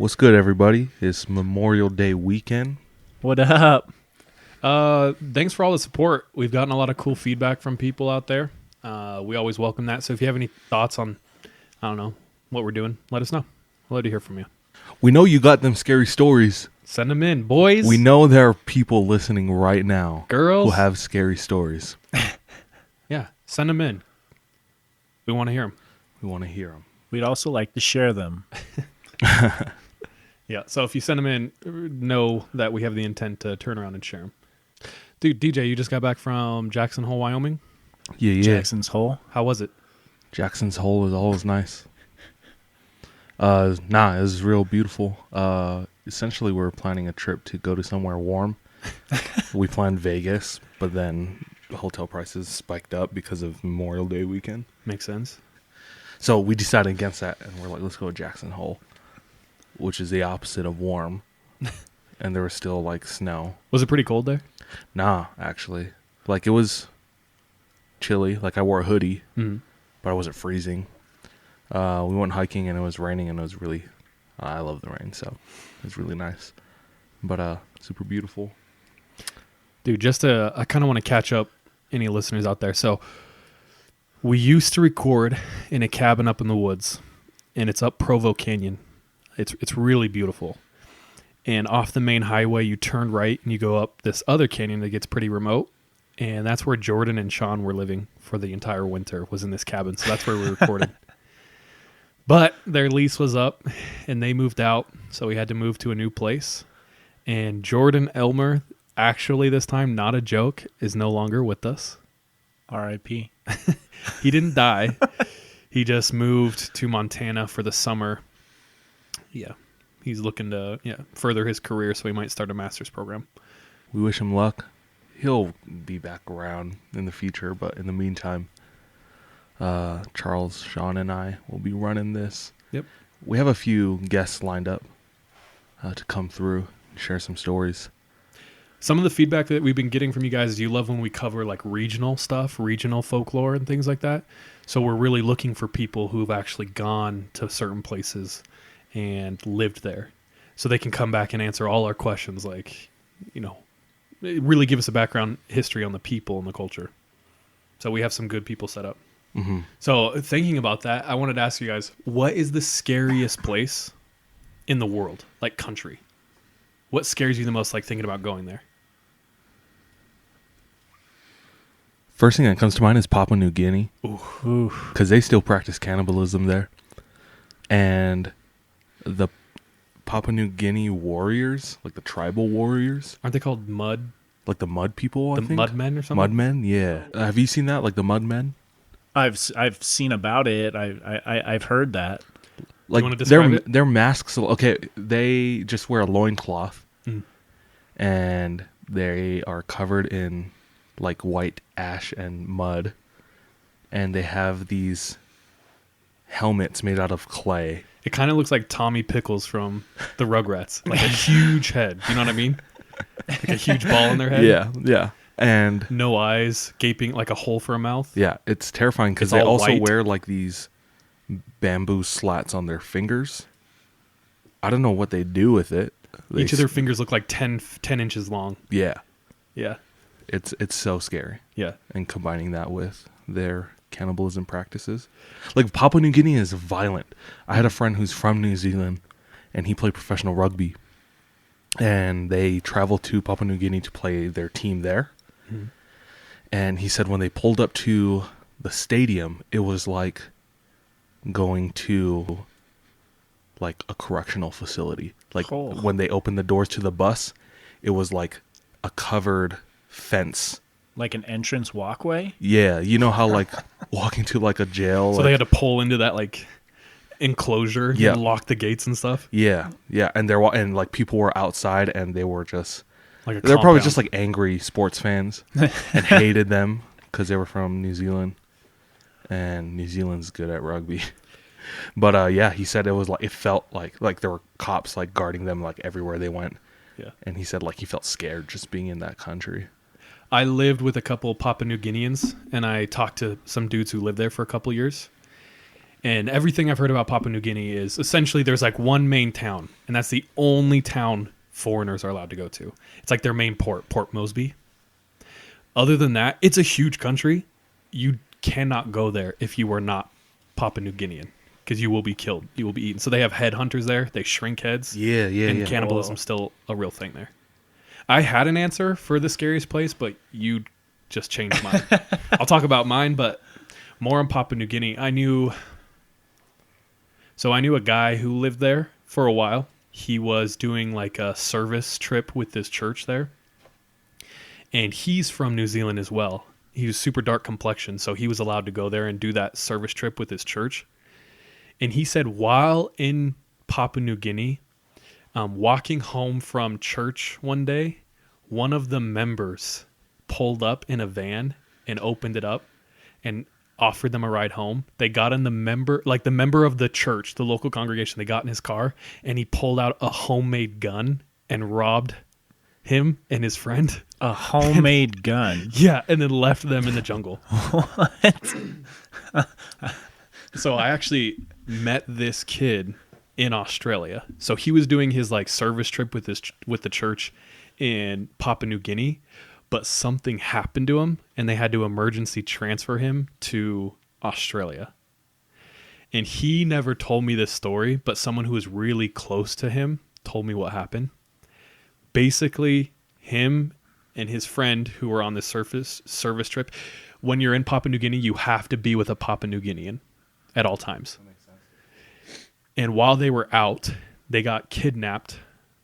What's good, everybody? It's Memorial Day weekend. What up? Thanks for all the support. We've gotten a lot of cool feedback from people out there. We always welcome that. So if you have any thoughts on, I don't know, what we're doing, let us know. We'd love to hear from you. We know you got them scary stories. Send them in, boys. We know there are people listening right now, girls, who have scary stories. Yeah, send them in. We want to hear them. We want to hear them. We'd also like to share them. Yeah, so if you send them in, know that we have the intent to turn around and share them. Dude, DJ, you just got back from Jackson Hole, Wyoming? Yeah. Jackson's Hole. How was it? Jackson's Hole is always nice. It was real beautiful. Essentially, we were planning a trip to go to somewhere warm. We planned Vegas, but then hotel prices spiked up because of Memorial Day weekend. Makes sense. So we decided against that, and we're like, let's go to Jackson Hole, which is the opposite of warm. And there was still, like, snow. Was it pretty cold there? Nah, actually. Like, it was chilly. Like, I wore a hoodie, but I wasn't freezing. We went hiking, and it was raining, and it was really... I love the rain, so it was really nice. But super beautiful. Dude, I kind of want to catch up any listeners out there. So we used to record in a cabin up in the woods, and it's up Provo Canyon. It's really beautiful. And off the main highway, you turn right, and you go up this other canyon that gets pretty remote. And that's where Jordan and Sean were living for the entire winter, was in this cabin. So that's where we recorded. But their lease was up, and they moved out, so we had to move to a new place. And Jordan Elmer, actually this time, not a joke, is no longer with us. R.I.P. He didn't die. He just moved to Montana for the summer. Yeah, he's looking to further his career, so he might start a master's program. We wish him luck. He'll be back around in the future, but in the meantime... Charles, Sean, and I will be running this. Yep. We have a few guests lined up to come through and share some stories. Some of the feedback that we've been getting from you guys is you love when we cover like regional stuff, regional folklore and things like that. So we're really looking for people who've actually gone to certain places and lived there. So they can come back and answer all our questions, like, really give us a background history on the people and the culture. So we have some good people set up. Mm-hmm. So thinking about that, I wanted to ask you guys, what is the scariest place in the world, like country? What scares you the most, like thinking about going there? First thing that comes to mind is Papua New Guinea. Ooh. Because they still practice cannibalism there. And the Papua New Guinea warriors, like the tribal warriors. Aren't they called mud? Like the mud people, I think? The mudmen or something? Mudmen, yeah. Have you seen that, like the mudmen? I've seen about it. I've heard that. Like, you want to describe it? Their masks, okay, they just wear a loincloth, and they are covered in, like, white ash and mud, and they have these helmets made out of clay. It kind of looks like Tommy Pickles from the Rugrats. Like a huge head. You know what I mean? Like a huge ball in their head. Yeah. And no eyes, gaping like a hole for a mouth. Yeah, it's terrifying because they also wear like these bamboo slats on their fingers. I don't know what they do with it. Each of their fingers look like 10 inches long. Yeah. Yeah. It's so scary. Yeah. And combining that with their cannibalism practices. Like Papua New Guinea is violent. I had a friend who's from New Zealand and he played professional rugby. And they traveled to Papua New Guinea to play their team there. And he said when they pulled up to the stadium, it was like going to like a correctional facility. Like when they opened the doors to the bus, it was like a covered fence. Like an entrance walkway? Yeah. You know how like walking to like a jail. So they had to pull into that like enclosure and lock the gates and stuff? Yeah. And like people were outside and they were just... Like they're probably just like angry sports fans and hated them because they were from New Zealand, and New Zealand's good at rugby. But he said it was like it felt like there were cops like guarding them like everywhere they went. Yeah, and he said like he felt scared just being in that country. I lived with a couple Papua New Guineans, and I talked to some dudes who lived there for a couple years, And everything I've heard about Papua New Guinea is essentially there's like one main town, and that's the only town foreigners are allowed to go to. It's like their main port, Port Moresby. Other than that, it's a huge country. You cannot go there if you are not Papua New Guinean, because you will be killed. You will be eaten. So they have headhunters there. They shrink heads. And cannibalism's still a real thing there. I had an answer for the scariest place, but you just changed mine. I'll talk about mine, but more on Papua New Guinea. I knew a guy who lived there for a while. He was doing like a service trip with this church there. And he's from New Zealand as well. He was super dark complexion, so he was allowed to go there and do that service trip with his church. And he said while in Papua New Guinea, walking home from church one day, one of the members pulled up in a van and opened it up and offered them a ride home. They got in the member of the church, the local congregation, they got in his car, and he pulled out a homemade gun and robbed him and his friend. A homemade gun? Yeah, and then left them in the jungle. What? So I actually met this kid in Australia. So he was doing his like service trip with the church in Papua New Guinea, but something happened to him and they had to emergency transfer him to Australia. And he never told me this story, but someone who was really close to him told me what happened. Basically, him and his friend who were on this service trip, when you're in Papua New Guinea, you have to be with a Papua New Guinean at all times. That makes sense. And while they were out, they got kidnapped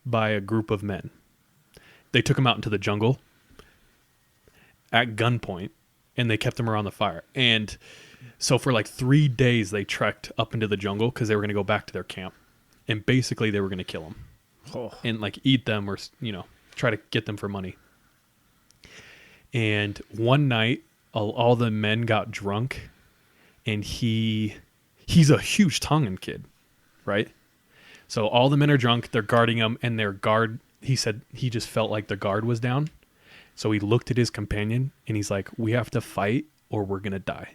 by a group of men. They took them out into the jungle at gunpoint, and they kept them around the fire. And so for like 3 days, they trekked up into the jungle because they were going to go back to their camp. And basically, they were going to kill them. And like eat them or, try to get them for money. And one night, all the men got drunk, and he's a huge Tongan kid, right? So all the men are drunk, they're guarding him, and their guard, he said he just felt like the guard was down. So he looked at his companion, and he's like, we have to fight or we're going to die.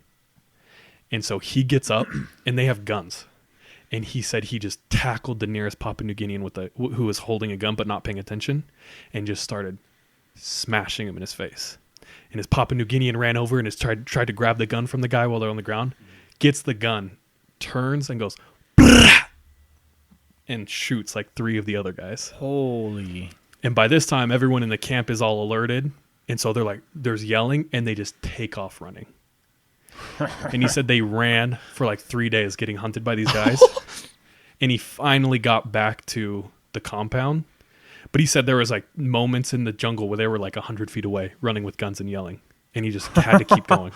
And so he gets up, and they have guns. And he said he just tackled the nearest Papua New Guinean who was holding a gun but not paying attention, and just started smashing him in his face. And his Papua New Guinean ran over and tried to grab the gun from the guy while they're on the ground, gets the gun, turns and goes, and shoots like 3 of the other guys. Holy. And by this time, everyone in the camp is all alerted. And so there's yelling, and they just take off running. And he said they ran for like 3 days getting hunted by these guys. And he finally got back to the compound. But he said there was like moments in the jungle where they were like 100 feet away running with guns and yelling. And he just had to keep going.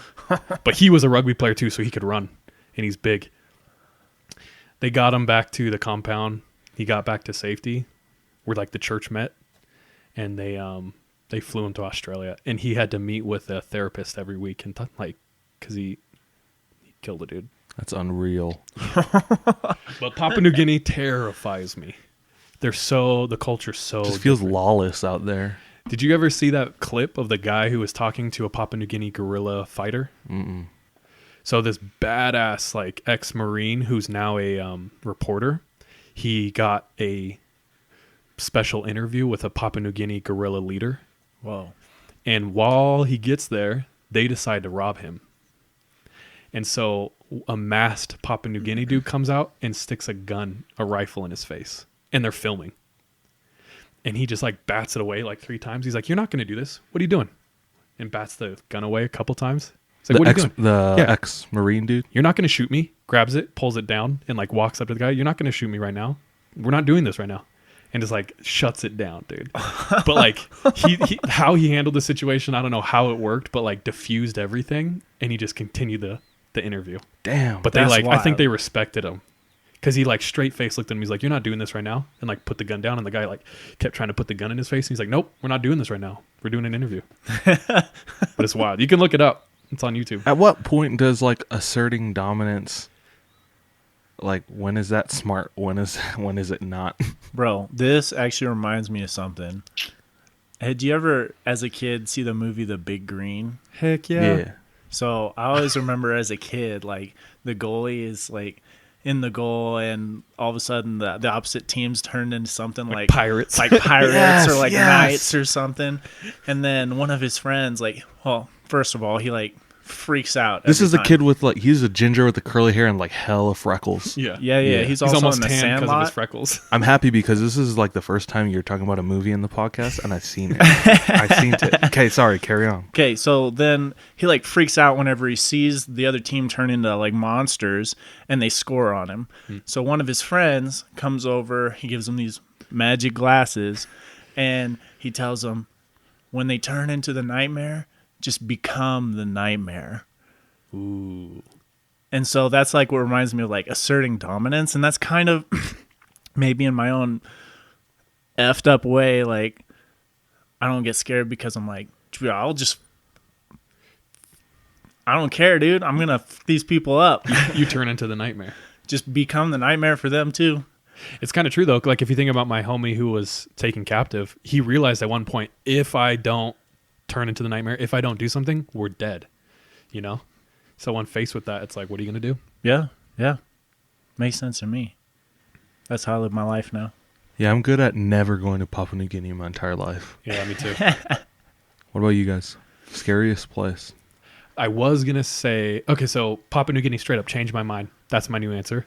But he was a rugby player too, so he could run. And he's big. They got him back to the compound. He got back to safety where like the church met. And they flew him to Australia. And he had to meet with a therapist every week and because he killed a dude. That's unreal. But Papua New Guinea terrifies me. The culture's so It just feels different. lawless out there. Did you ever see that clip of the guy who was talking to a Papua New Guinea guerrilla fighter? Mm-mm. So this badass like ex-Marine who's now a reporter, he got a special interview with a Papua New Guinea guerrilla leader. Whoa. And while he gets there, they decide to rob him. And so a masked Papua New Guinea dude comes out and sticks a rifle in his face. And they're filming. And he just like bats it away like 3 times. He's like, you're not going to do this. What are you doing? And bats the gun away a couple times. It's like, what are you doing? The ex-Marine dude? You're not going to shoot me. Grabs it, pulls it down, and like walks up to the guy. You're not going to shoot me right now. We're not doing this right now. And just like shuts it down, dude. But like how he handled the situation, I don't know how it worked, but like diffused everything. And he just continued the interview. Damn. But I think they respected him. Because he like straight face looked at him. He's like, you're not doing this right now. And like put the gun down. And the guy like kept trying to put the gun in his face. And he's like, nope, we're not doing this right now. We're doing an interview. But it's wild. You can look it up. It's on YouTube. At what point does like asserting dominance, like when is that smart? When is it not? Bro, this actually reminds me of something. Had you ever, as a kid, see the movie The Big Green? Heck yeah. So I always remember as a kid, like the goalie is like in the goal, and all of a sudden the opposite team's turned into something like pirates. like pirates Yes, or like yes. knights or something. And then one of his friends, like, well, first of all, he like freaks out. This every is a time. kid with like he's a ginger with the curly hair and like hella freckles. Yeah. Yeah. Yeah. He's also almost in the tan because of his Sandlot. freckles. I'm happy because this is like the first time you're talking about a movie in the podcast, and I've seen it. I've seen it. Okay, sorry. Carry on. Okay, so then he like freaks out whenever he sees the other team turn into like monsters and they score on him. So one of his friends comes over, he gives him these magic glasses, and he tells him, when they turn into the nightmare, just become the nightmare. Ooh. And so that's like what reminds me of like asserting dominance, and that's kind of maybe in my own effed up way, like I don't get scared because I'm like, I don't care, dude. I'm gonna f these people up. You turn into the nightmare. Just become the nightmare for them too. It's kind of true though. Like if you think about my homie who was taken captive, he realized at one point, if I don't turn into the nightmare, if I don't do something, we're dead. You know? So when faced with that, it's like, what are you going to do? Yeah. Makes sense to me. That's how I live my life now. Yeah, I'm good at never going to Papua New Guinea my entire life. Yeah, me too. What about you guys? Scariest place? I was going to say, okay, so Papua New Guinea straight up changed my mind. That's my new answer.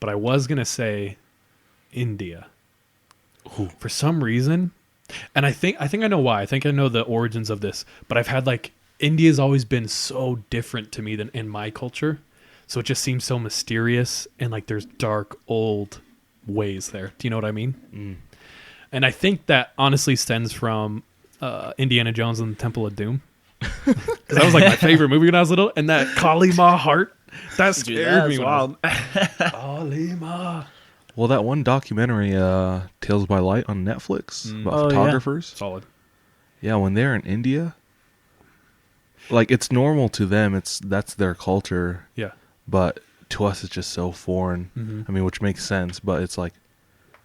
But I was going to say India. Ooh. For some reason, and I think I know why. I think I know the origins of this, but I've had like, India's always been so different to me than in my culture. So it just seems so mysterious, and like there's dark old ways there. Do you know what I mean? Mm. And I think that honestly stems from Indiana Jones and the Temple of Doom. Because that was like my favorite movie when I was little. And that Kali Ma heart, that scared me. Wild. Kali Ma. Well, that one documentary, Tales by Light on Netflix about Oh, yeah. photographers. Solid. Yeah, when they're in India, like it's normal to them. That's their culture. Yeah. But to us, it's just so foreign. Mm-hmm. I mean, which makes sense. But it's like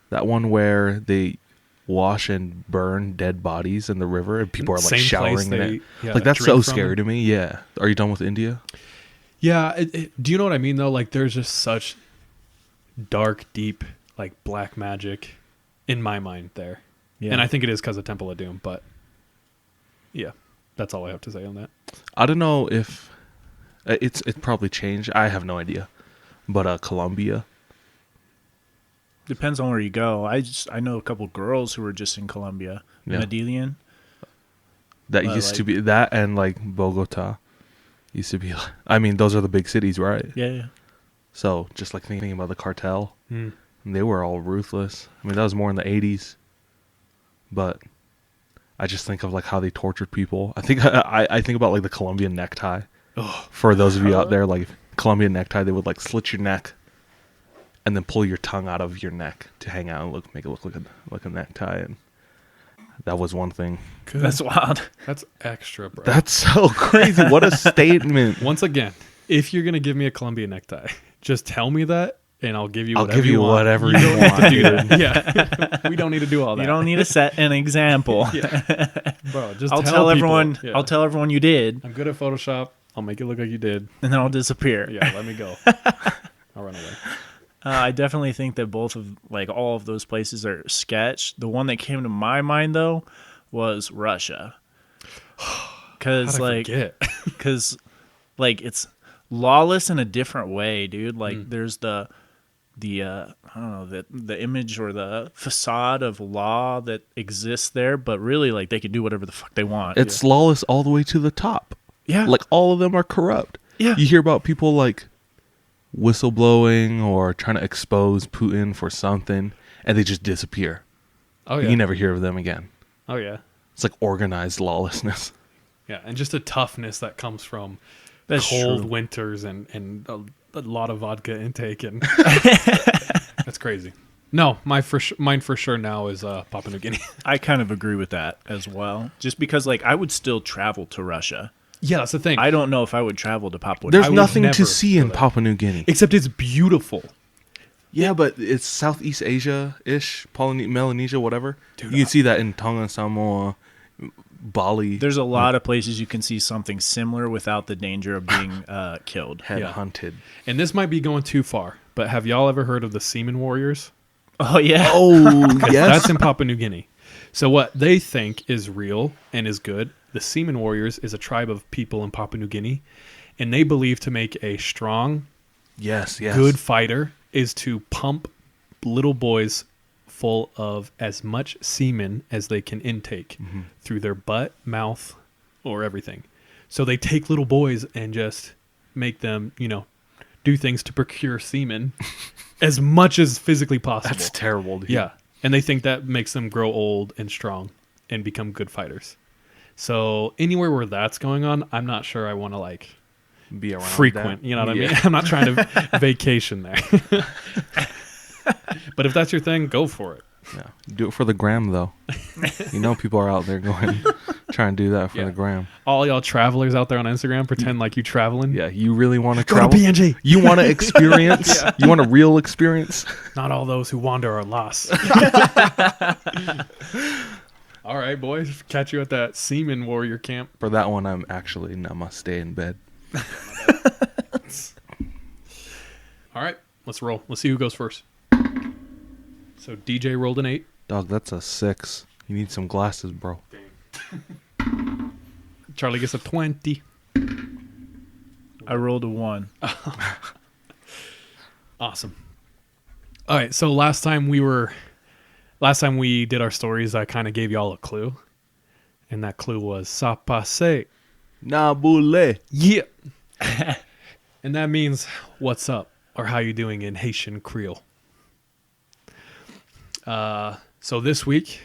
that one where they wash and burn dead bodies in the river, and people are like Same place showering in it. yeah, Like that's drink so from scary it. to me. Yeah. Are you done with India? Yeah. Do you know what I mean though? Like there's just such dark, deep, like black magic in my mind there. Yeah. And I think it is because of Temple of Doom, but yeah, that's all I have to say on that. I don't know if it probably changed. I have no idea. But Colombia. Depends on where you go. I know a couple girls who were just in Colombia. Yeah. Medellin. That But, used to like- be that, and like Bogota used to be. I mean, those are the big cities, right? Yeah. So just like thinking about the cartel, Hmm. they were all ruthless. I mean, that was more in the 80s. But I just think of like how they tortured people. I think I think about like the Colombian necktie. Oh, For those of you out there, like Colombian necktie, they would like slit your neck and then pull your tongue out of your neck to hang out and make it look like a necktie. And that was one thing. That's wild. that's extra, bro. That's so crazy. What a statement. Once again, if you're gonna give me a Colombian necktie, just tell me that, and I'll give you I'll whatever give you want. whatever you don't need want, to do dude. that. Yeah, we don't need to do all that. You don't need to set an example. bro. Just I'll tell tell people. everyone. Yeah. I'll tell everyone you did, I'm good at Photoshop. I'll make it look like you did. and then I'll disappear. Yeah, let me go. I'll run away. I definitely think that both of like all of those places are sketch. The one that came to my mind though was Russia, because How'd I forget? like it's lawless in a different way, dude. Like there's the I don't know, the image or the facade of law that exists there, but really like they can do whatever the fuck they want. It's lawless all the way to the top. yeah, Like all of them are corrupt. yeah. You hear about people like whistleblowing or trying to expose Putin for something, and they just disappear. Oh yeah. You never hear of them again. Oh yeah. It's like organized lawlessness. Yeah, and just a toughness that comes from That's cold true. winters and a lot of vodka intake, and that's crazy. No, mine for sure now is Papua New Guinea. I kind of agree with that as well. Just because like I would still travel to Russia. Yeah, that's the thing. I don't know if I would travel to Papua. There's I would nothing never to see go in there. Papua New Guinea. Except it's beautiful. Yeah, but it's Southeast Asia-ish, Melanesia, whatever. Dude, you can see that in Tonga, Samoa, Bali There's a lot of places you can see something similar without the danger of being killed. head Yeah. hunted. And this might be going too far, but have y'all ever heard of the Seaman Warriors? Oh yeah. Oh, That's in Papua New Guinea. So what they think is real and is good, the Seaman Warriors is a tribe of people in Papua New Guinea, and they believe to make a strong, yes. good fighter is to pump little boys full of as much semen as they can intake through their butt, mouth, or everything. So they take little boys and just make them, do things to procure semen as much as physically possible. That's terrible, dude. Yeah. And they think that makes them grow old and strong and become good fighters. So anywhere where that's going on, I'm not sure I want to Be around frequent. that. You know what I mean? I'm not trying to vacation there. But if that's your thing, go for it. Yeah. Do it for the gram, though. People are out there going, trying to do that for the gram. All y'all travelers out there on Instagram, pretend like you traveling. Yeah, you really want to Go travel? to PNG. You want to experience? You want a real experience? Not all those who wander are lost. All right, boys. Catch you at that Seaman Warrior camp. For that one, I'm actually namaste in bed. All right, let's roll. Let's see who goes first. So DJ rolled an 8. Dog, that's a 6. You need some glasses, bro. Charlie gets a 20. I rolled a 1. Awesome. All right, so last time we did our stories, I kind of gave y'all a clue. And that clue was ça passe. Nabule. Yeah. And that means what's up or how you doing in Haitian Creole. So this week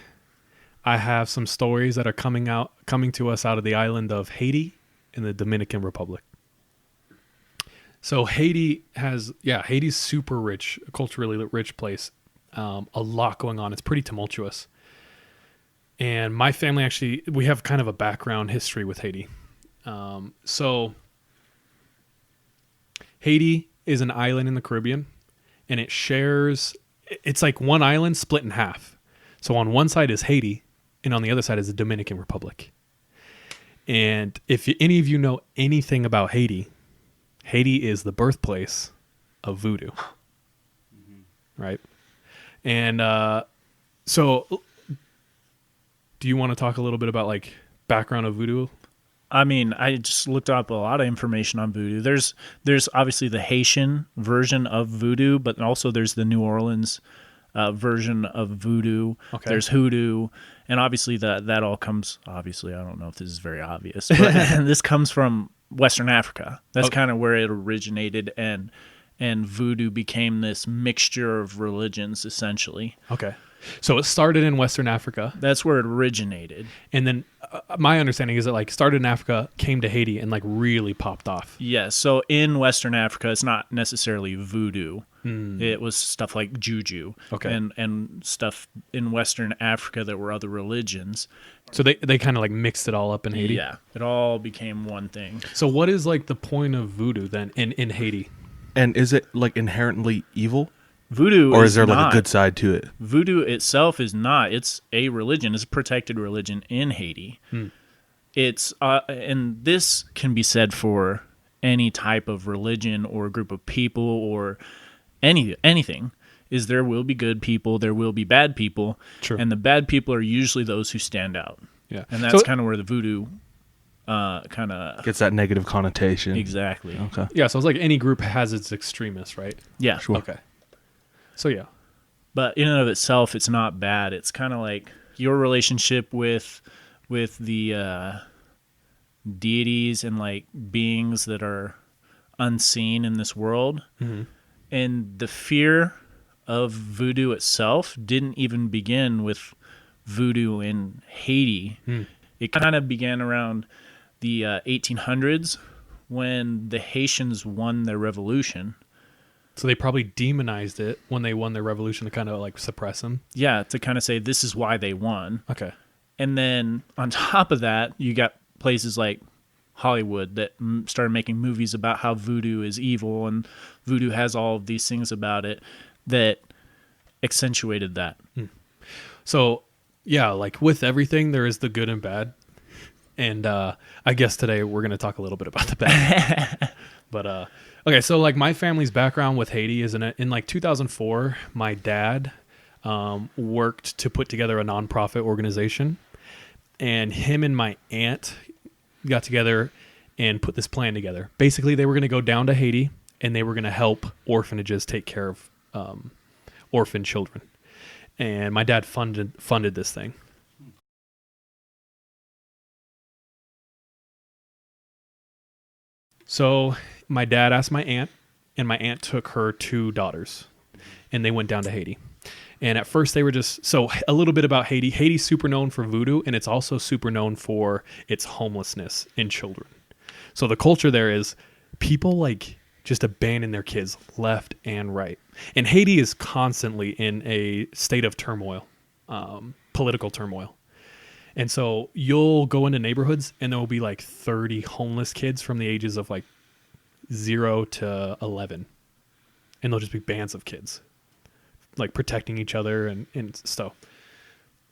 I have some stories that are coming to us out of the island of Haiti in the Dominican Republic. So Haiti's super rich, a culturally rich place. A lot going on. It's pretty tumultuous. And my family we have kind of a background history with Haiti. So Haiti is an island in the Caribbean, and it's like one island split in half. So on one side is Haiti, and on the other side is the Dominican Republic. And if any of you know anything about Haiti, Haiti is the birthplace of voodoo. Right? And so do you want to talk a little bit about background of voodoo? I mean, I just looked up a lot of information on voodoo. There's obviously the Haitian version of voodoo, but also there's the New Orleans version of voodoo. Okay. There's hoodoo, and obviously that all comes. Obviously, I don't know if this is very obvious, but this comes from Western Africa. That's kind of where it originated, and voodoo became this mixture of religions, essentially. Okay. So it started in Western Africa. That's where it originated. And then my understanding is that started in Africa, came to Haiti, and really popped off. Yeah, so in Western Africa, it's not necessarily voodoo. It was stuff like juju, Okay. and stuff in Western Africa that were other religions. So they kind of mixed it all up in Haiti. Yeah, it all became one thing. So what is the point of voodoo then in Haiti? And is it inherently evil? Voodoo, Or is there not. a good side to it? Voodoo itself is not. It's a religion. It's a protected religion in Haiti. It's and this can be said for any type of religion or group of people or anything. Is there will be good people, there will be bad people, True. and the bad people are usually those who stand out. Yeah. And that's kind of where the voodoo kind of Gets that negative connotation. exactly. Okay. Yeah, so it's any group has its extremists, right? Yeah. Sure. Okay. So yeah. But in and of itself, it's not bad. It's kind of like your relationship with the deities and beings that are unseen in this world. Mm-hmm. And the fear of voodoo itself didn't even begin with voodoo in Haiti. It kind of began around the 1800s when the Haitians won their revolution. So they probably demonized it when they won their revolution to kind of suppress them. Yeah, to kind of say this is why they won. Okay. And then on top of that, you got places like Hollywood that started making movies about how voodoo is evil and voodoo has all of these things about it that accentuated that. So Yeah, like with everything, there is the good and bad. And I guess today we're going to talk a little bit about the bad. But okay, so like my family's background with Haiti is in like 2004, my dad worked to put together a nonprofit organization, and him and my aunt got together and put this plan together. Basically, they were going to go down to Haiti and they were going to help orphanages take care of orphan children. And my dad funded this thing. So my dad asked my aunt, and my aunt took her 2 daughters, and they went down to Haiti. And at first they were so a little bit about Haiti. Haiti's super known for voodoo, and it's also super known for its homelessness in children. So the culture there is people like just abandon their kids left and right. And Haiti is constantly in a state of turmoil, political turmoil. And so you'll go into neighborhoods and there will be like 30 homeless kids from the ages of like 0 to 11. And they'll just be bands of kids like protecting each other and stuff.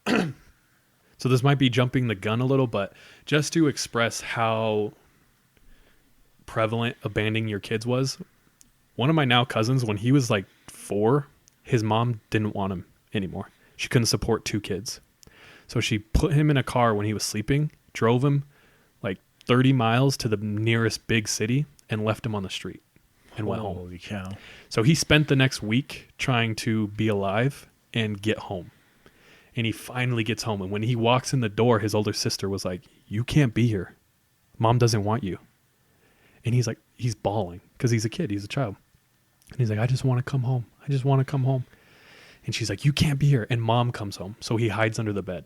So this might be jumping the gun a little, but just to express how prevalent abandoning your kids was, one of my now cousins, when he was like 4, his mom didn't want him anymore. She couldn't support 2 kids. So she put him in a car when he was sleeping, drove him like 30 miles to the nearest big city, and left him on the street and went home. Holy cow. So he spent the next week trying to be alive and get home. And he finally gets home. And when he walks in the door, his older sister was like, "You can't be here. Mom doesn't want you." And he's like, he's bawling because he's a kid. He's a child. And he's like, "I just want to come home. I just want to come home." And she's like, "You can't be here." And mom comes home. So he hides under the bed.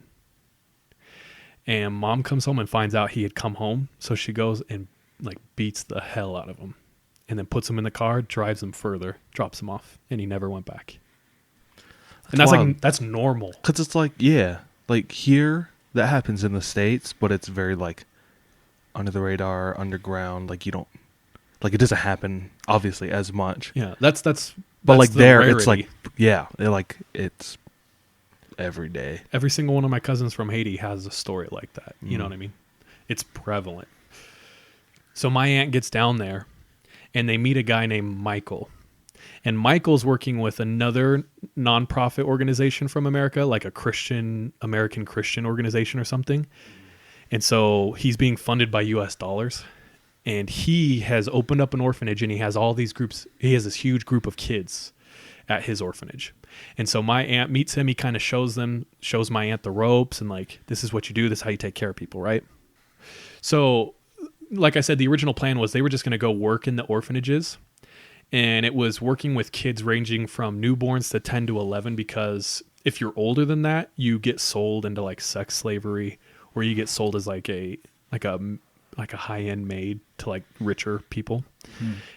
And mom comes home and finds out he had come home. So she goes and like beats the hell out of him. And then puts him in the car, drives him further, drops him off. And he never went back. And that's like, that's normal. Because it's like, yeah, like here, that happens in the States, but it's very like under the radar, underground. Like you don't, like it doesn't happen obviously as much. Yeah, that's but like the there, rarity. it's like, yeah, it's every day. Every single one of my cousins from Haiti has a story like that. You know what I mean? It's prevalent. So my aunt gets down there and they meet a guy named Michael. And Michael's working with another nonprofit organization from America, like a American Christian organization or something. And so he's being funded by US dollars. And he has opened up an orphanage and he has all these groups. He has this huge group of kids at his orphanage. And so my aunt meets him. He kind of shows my aunt the ropes and like, this is what you do. This is how you take care of people, right? So like I said, the original plan was they were just going to go work in the orphanages. And it was working with kids ranging from newborns to 10 to 11, because if you're older than that, you get sold into like sex slavery, or you get sold as like a high-end maid to like richer people.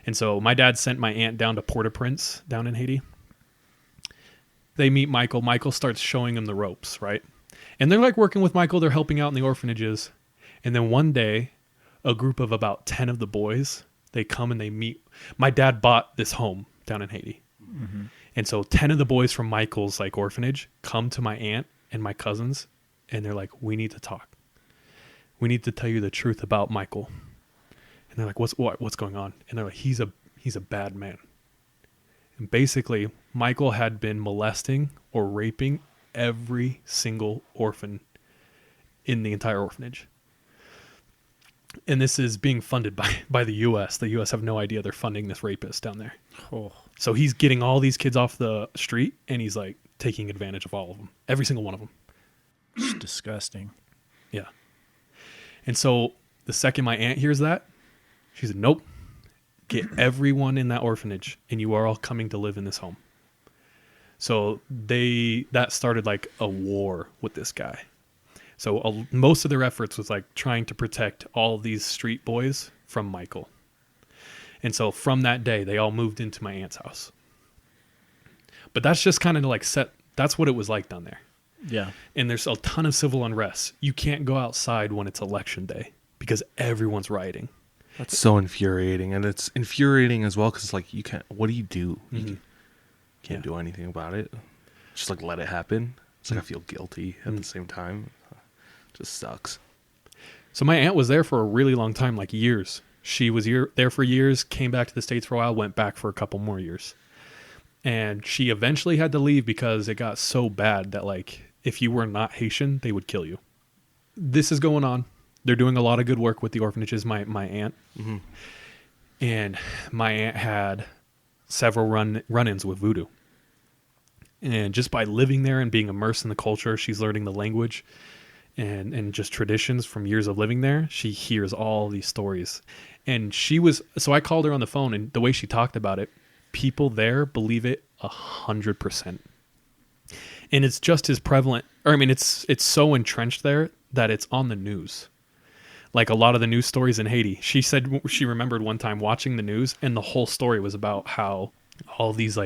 And so my dad sent my aunt down to Port-au-Prince down in Haiti. They meet Michael. Michael starts showing them the ropes, right? And they're like working with Michael. They're helping out in the orphanages. And then one day, a group of about 10 of the boys, they come and they meet. My dad bought this home down in Haiti. Mm-hmm. And so 10 of the boys from Michael's like orphanage come to my aunt and my cousins, and they're like, "We need to talk. We need to tell you the truth about Michael." And they're like, what's going on? And they're like, he's a bad man. And basically, Michael had been molesting or raping every single orphan in the entire orphanage. And this is being funded by the U.S. The U.S. have no idea they're funding this rapist down there. Oh. So he's getting all these kids off the street, and he's like taking advantage of all of them. Every single one of them. It's disgusting. Yeah. And so the second my aunt hears that, she said, "Nope. Get everyone in that orphanage, and you are all coming to live in this home." So that started like a war with this guy. So most of their efforts was like trying to protect all of these street boys from Michael. And so from that day, they all moved into my aunt's house. But that's just kind of like that's what it was like down there. Yeah. And there's a ton of civil unrest. You can't go outside when it's election day because everyone's rioting. That's so infuriating. And it's infuriating as well because it's like, you can't, what do you do? You can't do anything about it. Just like let it happen. It's like I feel guilty at the same time. Just sucks. So my aunt was there for a really long time, like years. She was there for years, came back to the States for a while, went back for a couple more years. And she eventually had to leave because it got so bad that, like, if you were not Haitian, they would kill you. This is going on. They're doing a lot of good work with the orphanages, my aunt. Mm-hmm. And my aunt had several run-ins with voodoo. And just by living there and being immersed in the culture, she's learning the language and just traditions from years of living there. She hears all these stories. And so I called her on the phone, and the way she talked about it, people there believe it 100%. And it's just as prevalent, it's so entrenched there that it's on the news. Like a lot of the news stories in Haiti. She said she remembered one time watching the news, and the whole story was about how all these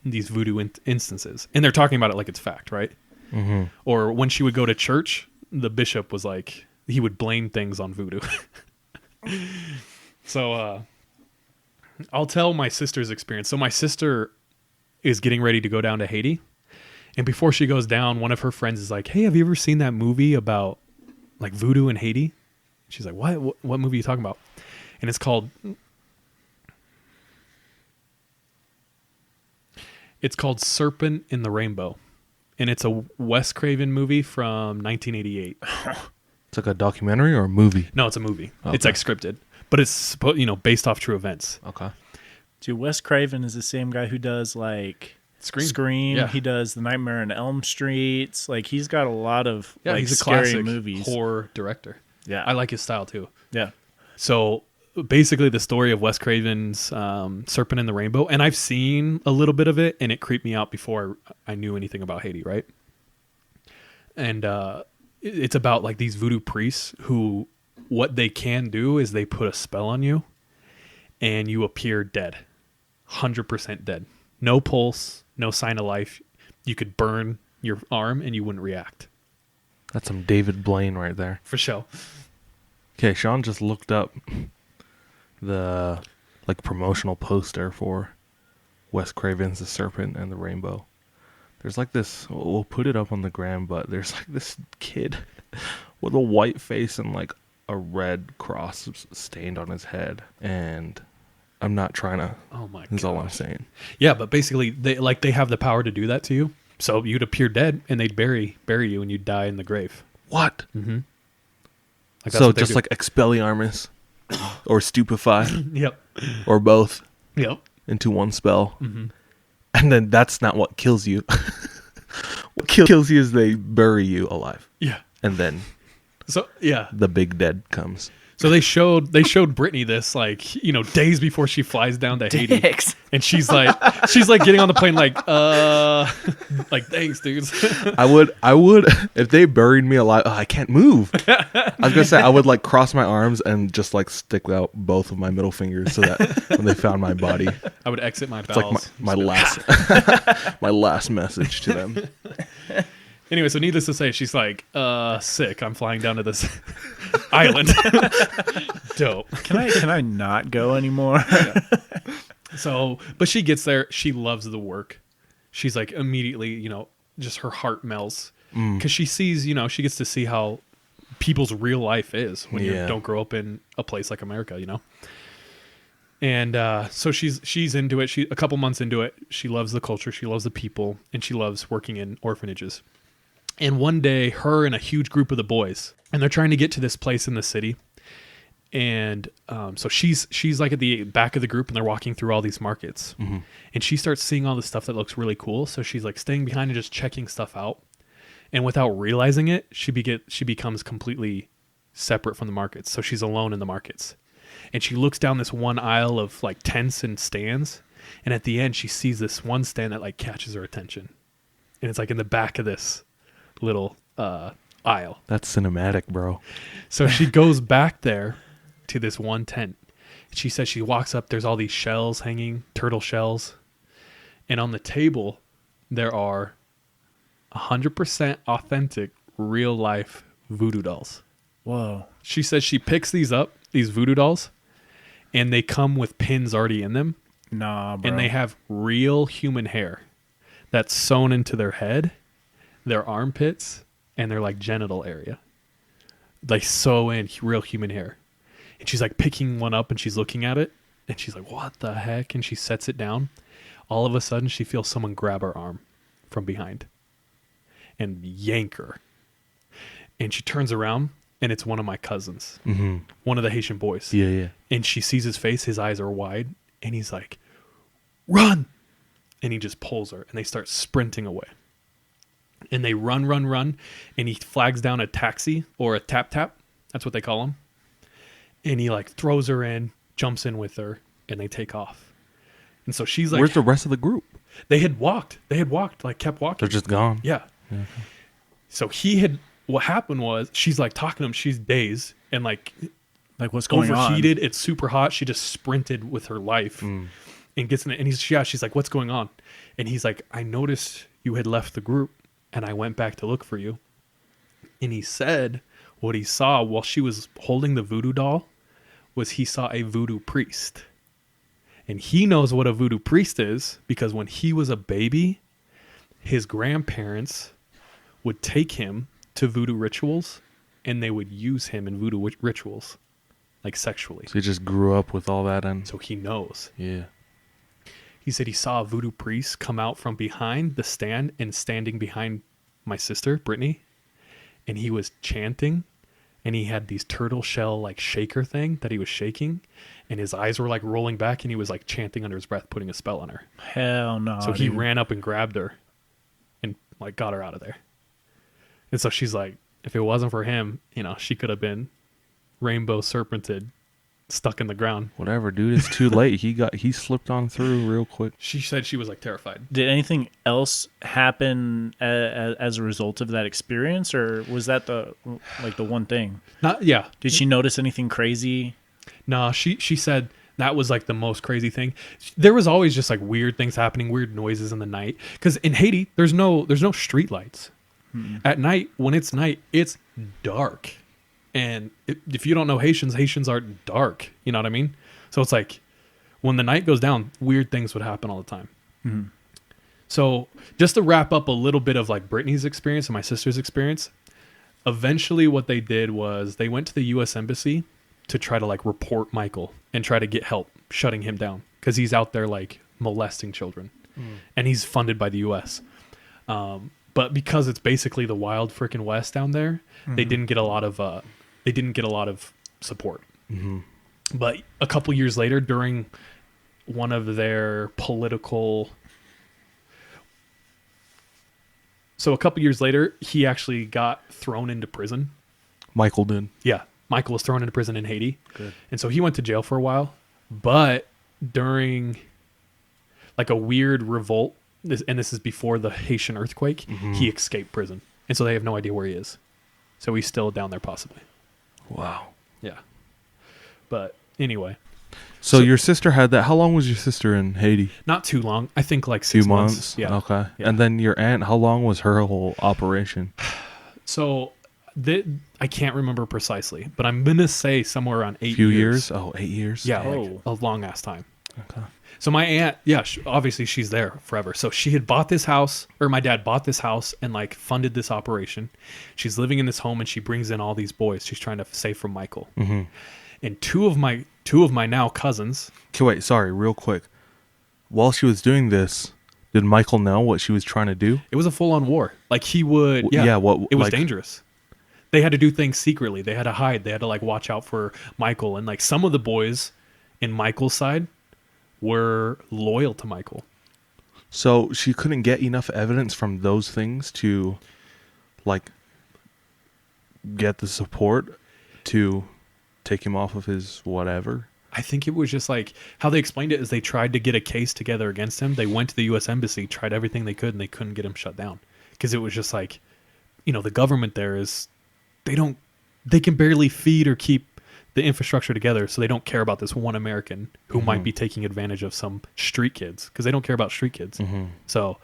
these voodoo instances, and they're talking about it like it's fact, right? Mm-hmm. Or when she would go to church, the bishop was like, he would blame things on voodoo. So I'll tell my sister's experience. So my sister is getting ready to go down to Haiti, and before she goes down, one of her friends is like, "Hey, have you ever seen that movie about like voodoo in Haiti?" She's like, what movie are you talking about? And it's called Serpent in the Rainbow. And it's a Wes Craven movie from 1988. It's like a documentary or a movie? No, it's a movie. Okay. It's like scripted, but it's based off true events. Okay. Dude, Wes Craven is the same guy who does like Scream. Yeah. He does The Nightmare on Elm Street. Like he's got a lot of he's a scary classic movies. Horror director. Yeah. I like his style too. Yeah. So basically the story of Wes Craven's Serpent in the Rainbow, and I've seen a little bit of it, and it creeped me out before I knew anything about Haiti, right? And it's about like these voodoo priests who, what they can do is they put a spell on you, and you appear dead, 100% dead. No pulse, no sign of life. You could burn your arm, and you wouldn't react. That's some David Blaine right there. For sure. Okay, Sean just looked up the promotional poster for Wes Craven's The Serpent and the Rainbow. There's like this, we'll put it up on the gram, but there's like this kid with a white face and like a red cross stained on his head. And I'm not trying to, oh my god, that's all I'm saying. Yeah, but basically they have the power to do that to you. So you'd appear dead, and they'd bury you, and you'd die in the grave. What? Mm-hmm. Like so just like Expelliarmus or Stupefy. Yep. Or both. Yep. Into one spell. Mm-hmm. And then that's not what kills you. What kills you is they bury you alive. Yeah. And then the big dead comes. So they showed Brittany this days before she flies down to Haiti, and she's like getting on the plane like thanks, dudes. I would if they buried me alive. I can't move. I was gonna say I would like cross my arms and just like stick out both of my middle fingers so that when they found my body, I would exit my it's bowels. like my last my last message to them. Anyway, so needless to say, she's like, sick. I'm flying down to this island. Dope. Can I not go anymore? So, but she gets there. She loves the work. She's like immediately, just her heart melts because she sees, she gets to see how people's real life is when you don't grow up in a place like America, And so she's into it. A couple months into it, she loves the culture. She loves the people, and she loves working in orphanages. And one day, her and a huge group of the boys, and they're trying to get to this place in the city. And so she's like at the back of the group, and they're walking through all these markets. Mm-hmm. And she starts seeing all this stuff that looks really cool. So she's like staying behind and just checking stuff out. And without realizing it, she becomes completely separate from the markets. So she's alone in the markets. And she looks down this one aisle of like tents and stands. And at the end, she sees this one stand that like catches her attention. And it's like in the back of this little aisle. That's cinematic, bro. So she goes back there to this one tent. She says she walks up, there's all these shells hanging, turtle shells. And on the table, there are 100% authentic, real life voodoo dolls. Whoa. She says she picks these up, these voodoo dolls, and they come with pins already in them. Nah, bro. And they have real human hair that's sewn into their head their armpits and their like genital area. Like sew in real human hair. And she's like picking one up and she's looking at it and she's like, what the heck? And she sets it down. All of a sudden she feels someone grab her arm from behind and yank her. And she turns around and it's one of my cousins, one of the Haitian boys. Yeah, yeah. And she sees his face, his eyes are wide, and he's like, run! And he just pulls her, and they start sprinting away. And they run, and he flags down a taxi, or a tap-tap, that's what they call them. And he like throws her in, jumps in with her, and they take off. And so she's like... Where's the rest of the group? They had walked, like kept walking. They're just gone? Yeah. So what happened was, she's like talking to him, she's dazed, and like what's going overheated, on? it's super hot, she just sprinted with her life and gets in it, and she's like, what's going on? And he's like, I noticed you had left the group and I went back to look for you. And he said what he saw while she was holding the voodoo doll was he saw a voodoo priest. And he knows what a voodoo priest is because when he was a baby, his grandparents would take him to voodoo rituals and they would use him in voodoo rituals, like sexually. So he just grew up with all that, and So he knows. yeah. He said he saw a voodoo priest come out from behind the stand and standing behind my sister, Brittany, and he was chanting, and he had these turtle shell like shaker thing that he was shaking, and his eyes were like rolling back, and he was like chanting under his breath, putting a spell on her. Hell no. So he dude. ran up and grabbed her and like got her out of there. And so she's like, if it wasn't for him, she could have been rainbow serpented, stuck in the ground. Whatever, dude. It's too late. He slipped on through real quick. She said she was like terrified. Did anything else happen as a result of that experience, or was that the one thing? Yeah. Did she notice anything crazy? No, she said that was like the most crazy thing. There was always just like weird things happening, weird noises in the night. Because in Haiti, there's no street lights. At night, when it's night, it's dark. And if you don't know Haitians are dark. You know what I mean? So it's like when the night goes down, weird things would happen all the time. So just to wrap up a little bit of like Brittany's experience and my sister's experience, eventually what they did was they went to the U.S. Embassy to try to like report Michael and try to get help shutting him down because he's out there like molesting children and he's funded by the U.S. But because it's basically the wild freaking West down there, they didn't get a lot of support. But a couple years later, during one of their political, so a couple years later, he actually got thrown into prison. Michael did. Yeah, Michael was thrown into prison in Haiti. Good. And so he went to jail for a while. But during like a weird revolt, and this is before the Haitian earthquake, he escaped prison. And so they have no idea where he is. So he's still down there possibly. Wow. Yeah. But anyway. So your sister had that. How long was your sister in Haiti? Not too long. I think like 6 Few months. months? Yeah. Okay. Yeah. And then your aunt, how long was her whole operation? So I can't remember precisely, but I'm going to say somewhere around 8 Few years. years? Oh, 8 years? Yeah, Oh. like a long ass time. Okay. So my aunt, yeah, obviously she's there forever. So she had bought this house, or my dad bought this house and like funded this operation. She's living in this home and she brings in all these boys. She's trying to save from Michael. And two of my now cousins. Okay, wait, sorry, real quick. While she was doing this, did Michael know what she was trying to do? It was a full on war. Like he would, Yeah, yeah. what- it was like- dangerous. They had to do things secretly. They had to hide. They had to like watch out for Michael. And like some of the boys in Michael's side were loyal to Michael. So she couldn't get enough evidence from those things to, like, get the support to take him off of his whatever? I think it was just like how they explained it is they tried to get a case together against him. They went to the U.S. Embassy, tried everything they could, and they couldn't get him shut down because it was just like, the government there is, they can barely feed or keep the infrastructure together, so they don't care about this one American who might be taking advantage of some street kids because they don't care about street kids. So,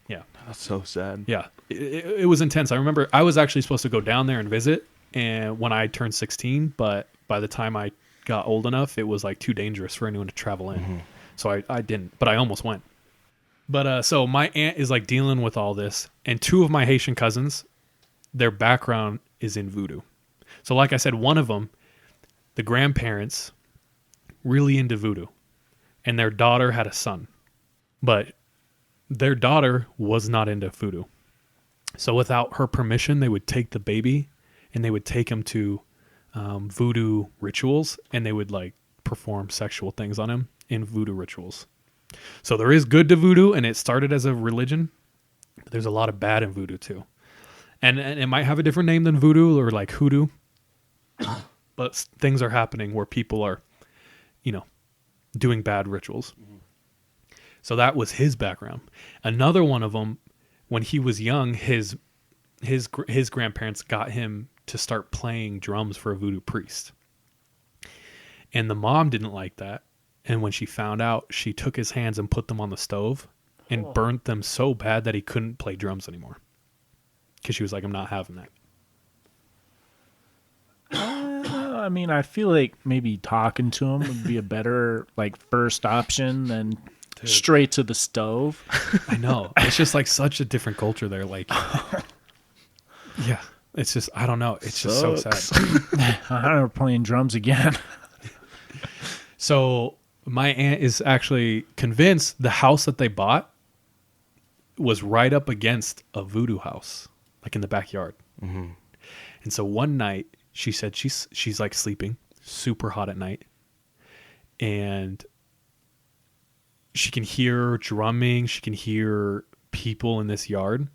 yeah. That's so sad. Yeah, it was intense. I remember I was actually supposed to go down there and visit, and when I turned 16, but by the time I got old enough, it was like too dangerous for anyone to travel in. So I didn't, but I almost went. But so my aunt is like dealing with all this, and two of my Haitian cousins, their background is in voodoo. So like I said, one of them, the grandparents, really into voodoo, and their daughter had a son, but their daughter was not into voodoo. So without her permission, they would take the baby and they would take him to voodoo rituals, and they would like perform sexual things on him in voodoo rituals. So there is good to voodoo, and it started as a religion, but there's a lot of bad in voodoo too. And it might have a different name than voodoo or like hoodoo, but things are happening where people are, doing bad rituals. So that was his background. Another one of them, when he was young, his grandparents got him to start playing drums for a voodoo priest. And the mom didn't like that. And when she found out, she took his hands and put them on the stove and burnt them so bad that he couldn't play drums anymore. Because she was like, I'm not having that. I mean, I feel like maybe talking to him would be a better like first option than straight to the stove. I know. It's just like such a different culture there. Like, yeah, it's just, I don't know. It's just so sad. I'm never playing drums again. So my aunt is actually convinced the house that they bought was right up against a voodoo house, like in the backyard. Mm-hmm. And so one night she said she's like sleeping super hot at night, and she can hear drumming. She can hear people in this yard,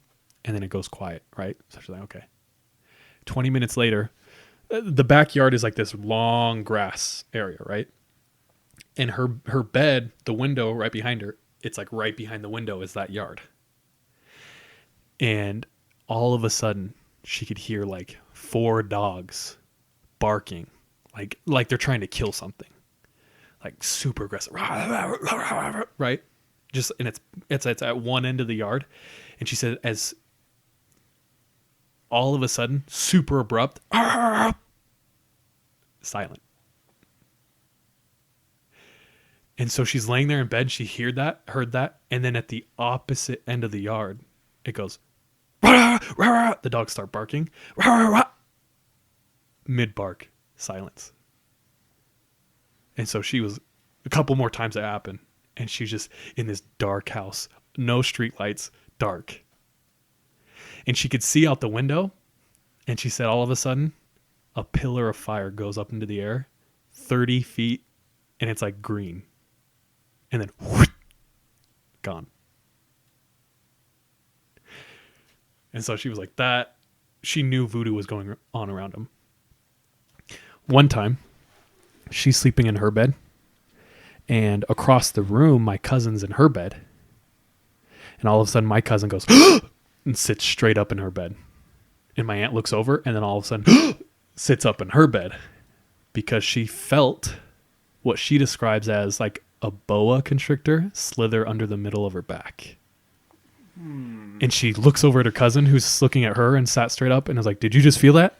and then it goes quiet, right? So she's like, okay. 20 minutes later, the backyard is like this long grass area, right? And her bed, the window right behind her, it's like right behind the window is that yard. And all of a sudden, she could hear like 4 dogs barking, like they're trying to kill something, like super aggressive, right? Just, and it's at one end of the yard. And she said, as all of a sudden, super abrupt, silent. And so she's laying there in bed. She heard that. And then at the opposite end of the yard, it goes, the dogs start barking. Mid-bark, silence. And so she was, a couple more times it happened. And she's just in this dark house. No street lights, dark. And she could see out the window. And she said all of a sudden, a pillar of fire goes up into the air, 30 feet, and it's like green. And then, whoosh, gone. And so she was like that. She knew voodoo was going on around him. One time, she's sleeping in her bed. And across the room, my cousin's in her bed. And all of a sudden, my cousin goes, and sits straight up in her bed. And my aunt looks over, and then all of a sudden, sits up in her bed. Because she felt what she describes as like a boa constrictor slither under the middle of her back. And she looks over at her cousin who's looking at her and sat straight up and is like, did you just feel that?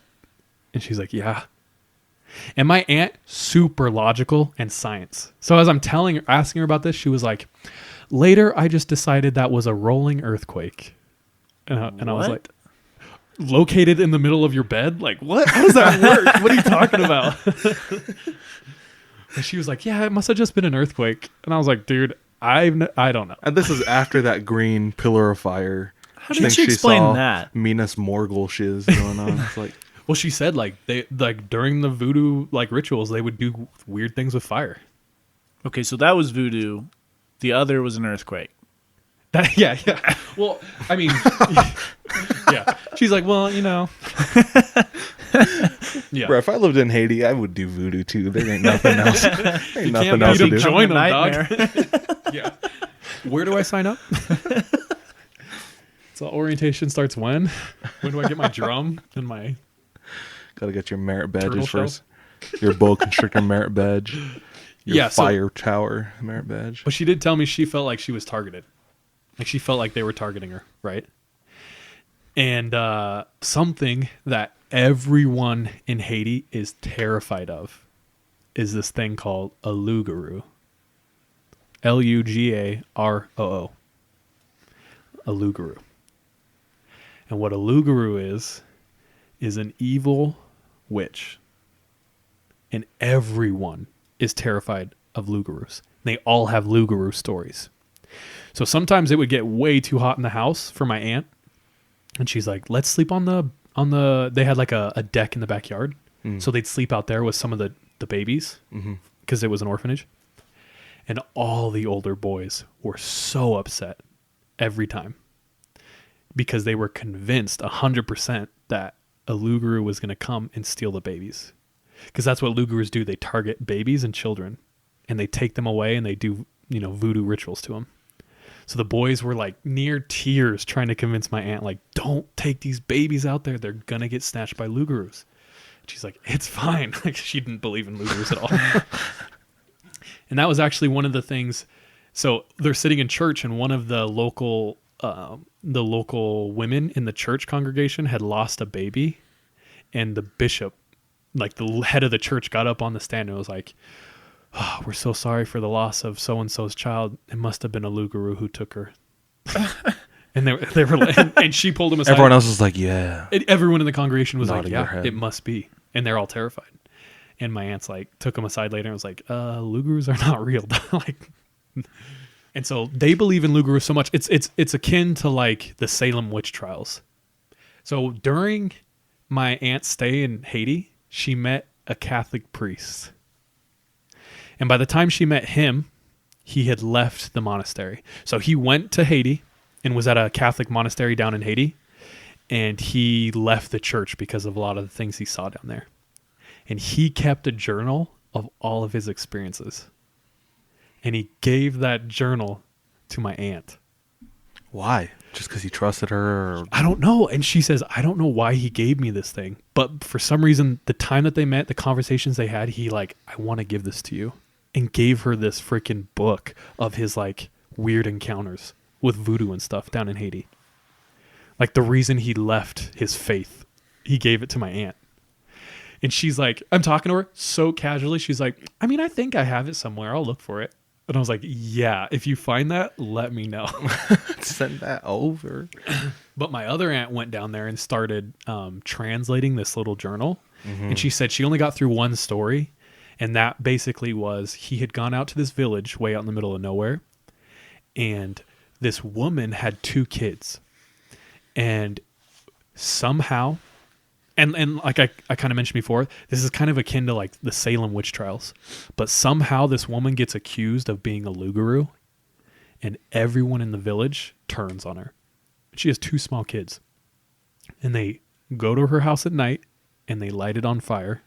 And she's like, yeah. And my aunt, super logical and science. So as I'm asking her about this, she was like, later I just decided that was a rolling earthquake. And I was like, located in the middle of your bed? Like, what? How does that work? What are you talking about? And she was like, yeah, it must have just been an earthquake. And I was like, dude, I don't know. And this is after that green pillar of fire. How did she explain that? Minas Morgul shiz going on. It's like, well, she said like they like during the voodoo like rituals they would do weird things with fire. Okay, so that was voodoo. The other was an earthquake. Yeah. Well, I mean, yeah. She's like, well, yeah. Bro, if I lived in Haiti, I would do voodoo too. There ain't nothing else. Ain't You nothing can't else beat to 'em, do. join them, Nightmare. dog. Yeah. Where do I sign up? So orientation starts when? When do I get my drum and my... Gotta get your merit badges Turtle first. Your boa constrictor merit badge. Your Yeah, so- fire tower merit badge. But she did tell me she felt like she was targeted. Like she felt like they were targeting her, right? And something that everyone in Haiti is terrified of is this thing called a lugaru. Lugaroo. a luguru. And what a luguru is an evil witch. And everyone is terrified of lugurus. They all have luguru stories. So sometimes it would get way too hot in the house for my aunt. And she's like, let's sleep on the they had like a deck in the backyard. So they'd sleep out there with some of the babies because it was an orphanage. And all the older boys were so upset every time because they were convinced 100% that a luguru was going to come and steal the babies. Because that's what lugurus do. They target babies and children and they take them away and they do, voodoo rituals to them. So the boys were like near tears trying to convince my aunt, like, don't take these babies out there. They're going to get snatched by lugurus. She's like, it's fine. Like, she didn't believe in lugurus at all. And that was actually one of the things. So they're sitting in church and one of the local women in the church congregation had lost a baby. And the bishop, like the head of the church, got up on the stand and was like, oh, we're so sorry for the loss of so-and-so's child. It must have been a luguru who took her. And they were like, and she pulled him aside. Everyone else was like, yeah. And everyone in the congregation was Nodding like, their yeah, head. it must be. And they're all terrified. And my aunt's like, took him aside later and was like, lugurus are not real. Like, and so they believe in lugurus so much. It's akin to like the Salem witch trials. So during my aunt's stay in Haiti, she met a Catholic priest. And by the time she met him, he had left the monastery. So he went to Haiti and was at a Catholic monastery down in Haiti. And he left the church because of a lot of the things he saw down there. And he kept a journal of all of his experiences. And he gave that journal to my aunt. Why? Just because he trusted her? Or... I don't know. And she says, I don't know why he gave me this thing. But for some reason, the time that they met, the conversations they had, he like, I want to give this to you. And gave her this freaking book of his like weird encounters with voodoo and stuff down in Haiti. Like the reason he left his faith, he gave it to my aunt. And she's like, I'm talking to her so casually. She's like, I mean, I think I have it somewhere. I'll look for it. And I was like, yeah, if you find that, let me know. Send that over. But my other aunt went down there and started translating this little journal. Mm-hmm. And she said she only got through one story. And that basically was he had gone out to this village way out in the middle of nowhere. And this woman had 2 kids. And somehow... And like I kind of mentioned before, this is kind of akin to like the Salem witch trials. But somehow this woman gets accused of being a luguru, and everyone in the village turns on her. She has 2 small kids. And they go to her house at night, and they light it on fire,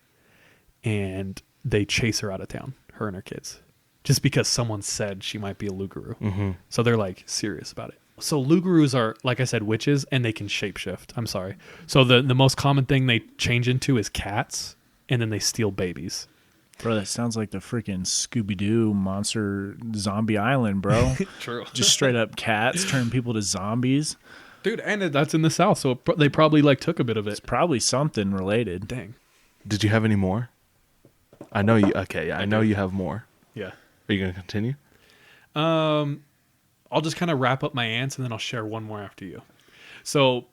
and they chase her out of town, her and her kids. Just because someone said she might be a luguru. Mm-hmm. So they're like serious about it. So lugurus are, like I said, witches, and they can shapeshift. I'm sorry. So the most common thing they change into is cats, and then they steal babies. Bro, that sounds like the freaking Scooby-Doo monster zombie island, bro. True. Just straight up cats turn people to zombies. Dude, and that's in the South, so they probably like took a bit of it. It's probably something related. Dang. Did you have any more? I know you. Okay, I know you have more. Yeah. Are you going to continue? I'll just kind of wrap up my aunts, and then I'll share one more after you. So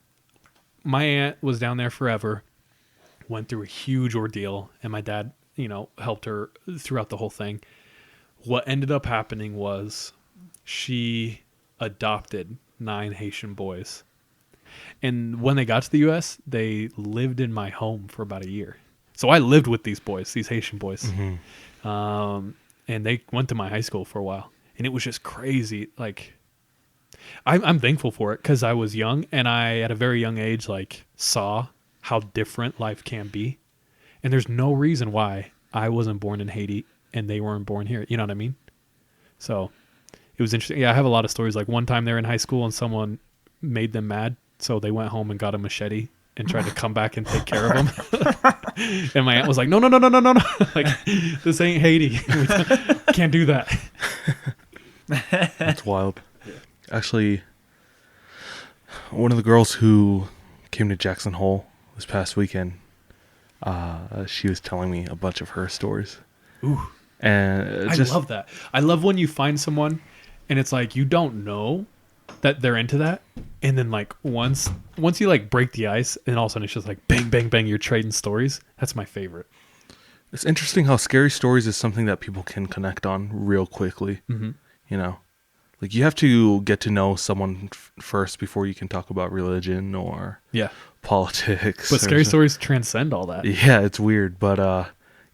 my aunt was down there forever, went through a huge ordeal, and my dad, helped her throughout the whole thing. What ended up happening was she adopted 9 Haitian boys. And when they got to the U.S., they lived in my home for about a year. So I lived with these boys, these Haitian boys. Mm-hmm. And they went to my high school for a while. And it was just crazy. Like, I'm thankful for it because I was young and I, at a very young age, like saw how different life can be. And there's no reason why I wasn't born in Haiti and they weren't born here. You know what I mean? So it was interesting. Yeah, I have a lot of stories. Like one time they were in high school and someone made them mad. So they went home and got a machete and tried to come back and take care of them. And my aunt was like, no. Like, this ain't Haiti. We can't do that. That's wild. Yeah. Actually, one of the girls who came to Jackson Hole this past weekend, she was telling me a bunch of her stories. Ooh. And I love that. I love when you find someone and it's like you don't know, that they're into that. And then like once you like break the ice, and all of a sudden it's just like bang, bang, bang, you're trading stories. That's my favorite. It's interesting how scary stories is something that people can connect on real quickly. Mm-hmm. You know, like you have to get to know someone first before you can talk about religion or Yeah. politics. But scary stories transcend all that. Yeah, it's weird. But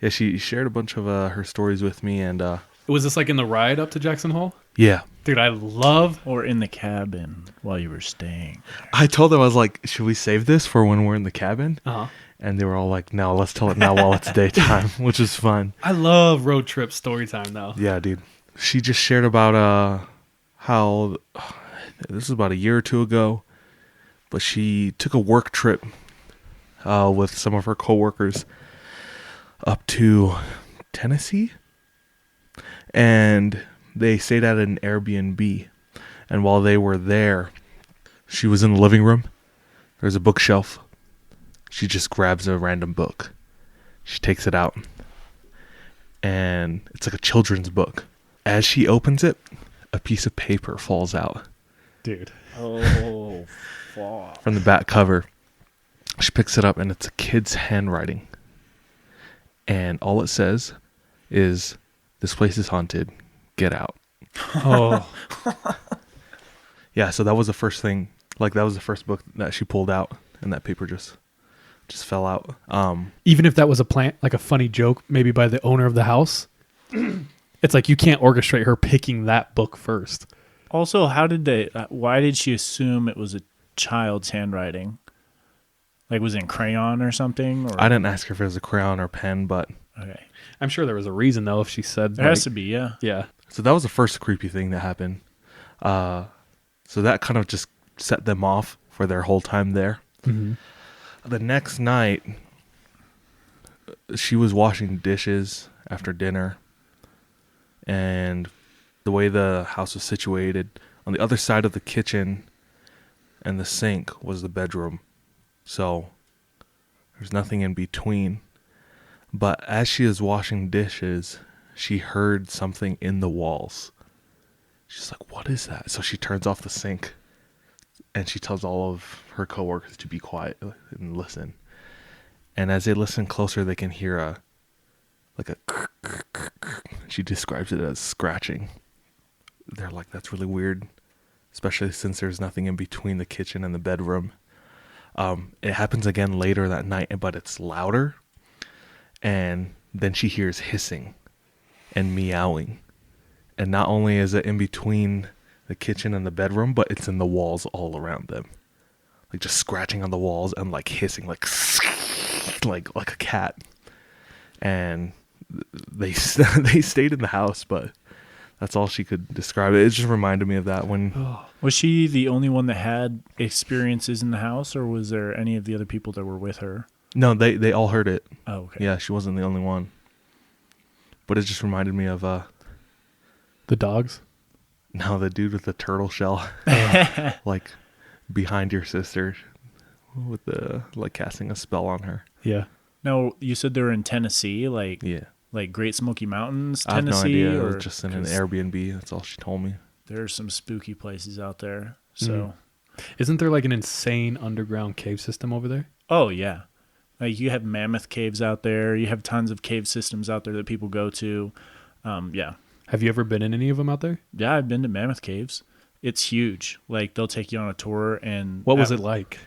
yeah, she shared a bunch of her stories with me, and Was this like in the ride up to Jackson Hole? yeah. Dude, I love... Or in the cabin while you were staying. I told them, I was like, should we save this for when we're in the cabin? Uh-huh. And they were all like, no, let's tell it now while it's daytime, which is fun. I love road trip story time, though. Yeah, dude. She just shared about how, this is about a year or two ago, but she took a work trip with some of her coworkers up to Tennessee. And they stayed at an Airbnb. And while they were there, she was in the living room. There's a bookshelf. She just grabs a random book. She takes it out. And it's like a children's book. As she opens it, a piece of paper falls out. Dude. Oh, fuck. From the back cover. She picks it up and it's a kid's handwriting. And all it says is, "This place is haunted. Get out." Oh. Yeah, so that was the first thing. Like, that was the first book that she pulled out. And that paper just fell out. Even if that was a plant, like a funny joke, maybe by the owner of the house, it's like you can't orchestrate her picking that book first. Also, why did she assume it was a child's handwriting? Like, was it in crayon or something? Or? I didn't ask her if it was a crayon or pen, but... Okay. I'm sure there was a reason, though, if she said... There has to be, yeah. Yeah. So that was the first creepy thing that happened. So that kind of just set them off for their whole time there. Mm-hmm. The next night, she was washing dishes after dinner. And the way the house was situated, on the other side of the kitchen and the sink was the bedroom. So there's nothing in between. But as she is washing dishes, she heard something in the walls. She's like, "What is that?" So she turns off the sink and she tells all of her coworkers to be quiet and listen. And as they listen closer, they can hear a she describes it as scratching. They're like, "That's really weird," especially since there's nothing in between the kitchen and the bedroom. It happens again later that night, but it's louder. And then she hears hissing and meowing. And not only is it in between the kitchen and the bedroom, but it's in the walls all around them. Like just scratching on the walls and like hissing like a cat. And they stayed in the house, but that's all she could describe it. It just reminded me of that when... Was she the only one that had experiences in the house, or was there any of the other people that were with her? No, they all heard it. Oh, okay. Yeah, she wasn't the only one. But it just reminded me of... The dogs? No, the dude with the turtle shell. Like, behind your sister with the... Like, casting a spell on her. Yeah. No, you said they were in Tennessee, like Great Smoky Mountains, Tennessee? I have no idea. Or, it was just in an Airbnb. That's all she told me. There's some spooky places out there, so... Isn't there like an insane underground cave system over there? Oh, yeah. Like, you have mammoth caves out there. You have tons of cave systems out there that people go to. Yeah. Have you ever been in any of them out there? Yeah, I've been to mammoth caves. It's huge. Like, they'll take you on a tour, and... What was it like?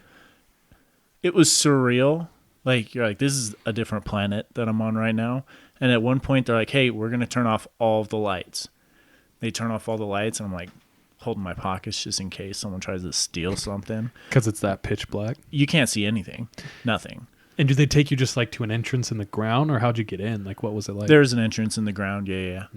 It was surreal. Like, you're like, this is a different planet that I'm on right now. And at one point, they're like, hey, we're going to turn off all of the lights. They turn off all the lights, and I'm like, holding my pockets just in case someone tries to steal something. Because it's that pitch black? You can't see anything. Nothing. And did they take you just like to an entrance in the ground, or how'd you get in? Like, what was it like? There's an entrance in the ground, yeah.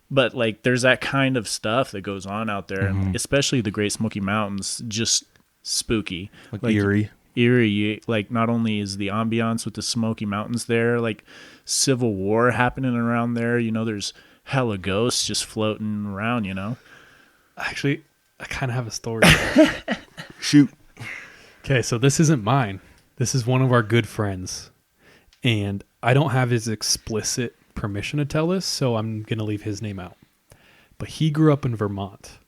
But, like, there's that kind of stuff that goes on out there, and especially the Great Smoky Mountains, just spooky. Like eerie. Eerie. Like, not only is the ambiance with the Smoky Mountains there, like, Civil War happening around there. You know, there's hella ghosts just floating around, you know? Actually, I kind of have a story. Shoot. Okay, so this isn't mine. This is one of our good friends. And I don't have his explicit permission to tell this, so I'm going to leave his name out. But he grew up in Vermont.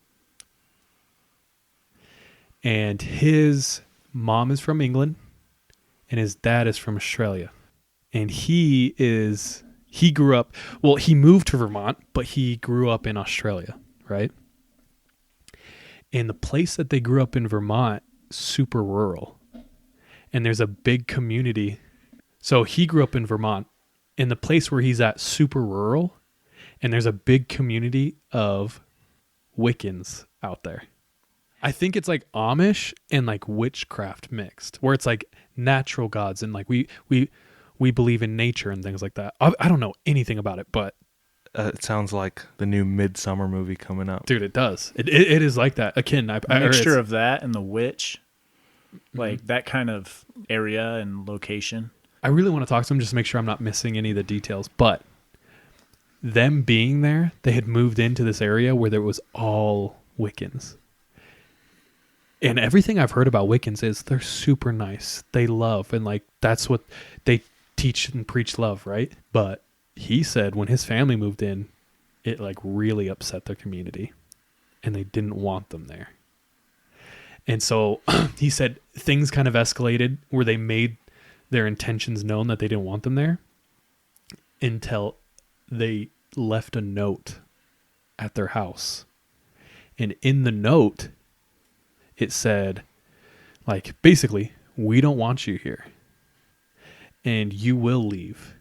And his mom is from England and his dad is from Australia. And he grew up, well, he moved to Vermont, but he grew up in Australia, right? And the place that they grew up in Vermont, super rural. And there's a big community. So he grew up in Vermont, and the place where he's at, super rural, and there's a big community of Wiccans out there. I think it's like Amish and like witchcraft mixed, where it's like natural gods and like we believe in nature and things like that. I don't know anything about it, but it sounds like the new Midsummer movie coming up. Dude, it does. It is like that. Akin. A mixture of that and the witch, like that kind of area and location. I really want to talk to them just to make sure I'm not missing any of the details. But them being there, they had moved into this area where there was all Wiccans. And everything I've heard about Wiccans is they're super nice. They love, and like that's what they teach and preach, love, right? But he said when his family moved in, it like really upset their community and they didn't want them there. And so he said things kind of escalated where they made their intentions known that they didn't want them there until they left a note at their house. And in the note, it said, like, basically, we don't want you here. And you will leave.